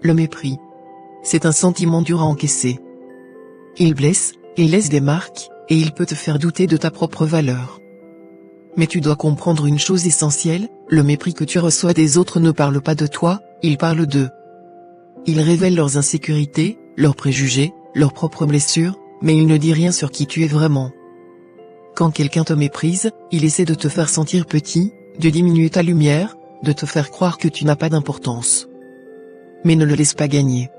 Le mépris. C'est un sentiment dur à encaisser. Il blesse, et laisse des marques, et il peut te faire douter de ta propre valeur. Mais tu dois comprendre une chose essentielle, le mépris que tu reçois des autres ne parle pas de toi, il parle d'eux. Il révèle leurs insécurités, leurs préjugés, leurs propres blessures, mais il ne dit rien sur qui tu es vraiment. Quand quelqu'un te méprise, il essaie de te faire sentir petit, de diminuer ta lumière, de te faire croire que tu n'as pas d'importance. Mais ne le laisse pas gagner.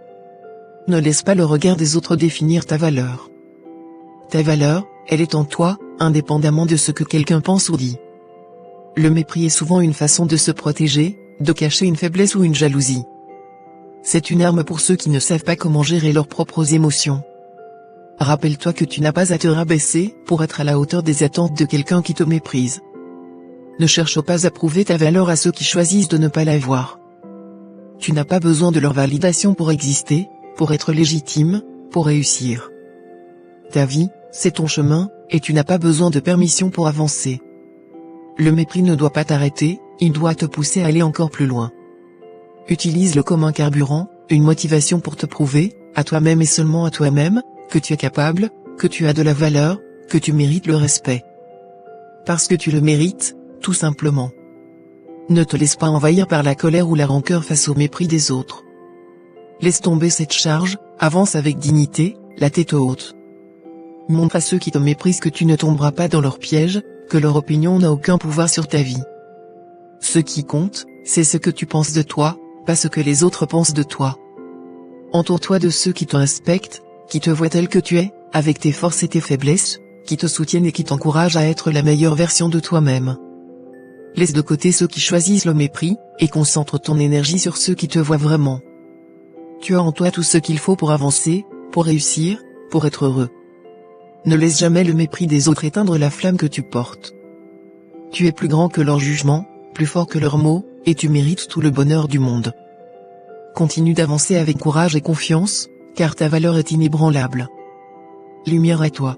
Ne laisse pas le regard des autres définir ta valeur. Ta valeur, elle est en toi, indépendamment de ce que quelqu'un pense ou dit. Le mépris est souvent une façon de se protéger, de cacher une faiblesse ou une jalousie. C'est une arme pour ceux qui ne savent pas comment gérer leurs propres émotions. Rappelle-toi que tu n'as pas à te rabaisser pour être à la hauteur des attentes de quelqu'un qui te méprise. Ne cherche pas à prouver ta valeur à ceux qui choisissent de ne pas la voir. Tu n'as pas besoin de leur validation pour exister, pour être légitime, pour réussir. Ta vie, c'est ton chemin, et tu n'as pas besoin de permission pour avancer. Le mépris ne doit pas t'arrêter, il doit te pousser à aller encore plus loin. Utilise-le comme un carburant, une motivation pour te prouver, à toi-même et seulement à toi-même, que tu es capable, que tu as de la valeur, que tu mérites le respect. Parce que tu le mérites, tout simplement. Ne te laisse pas envahir par la colère ou la rancœur face au mépris des autres. Laisse tomber cette charge, avance avec dignité, la tête haute. Montre à ceux qui te méprisent que tu ne tomberas pas dans leur piège, que leur opinion n'a aucun pouvoir sur ta vie. Ce qui compte, c'est ce que tu penses de toi, pas ce que les autres pensent de toi. Entoure-toi de ceux qui te respectent, qui te voient tel que tu es, avec tes forces et tes faiblesses, qui te soutiennent et qui t'encouragent à être la meilleure version de toi-même. Laisse de côté ceux qui choisissent le mépris, et concentre ton énergie sur ceux qui te voient vraiment. Tu as en toi tout ce qu'il faut pour avancer, pour réussir, pour être heureux. Ne laisse jamais le mépris des autres éteindre la flamme que tu portes. Tu es plus grand que leur jugement, plus fort que leurs mots, et tu mérites tout le bonheur du monde. Continue d'avancer avec courage et confiance, car ta valeur est inébranlable. Lumière à toi.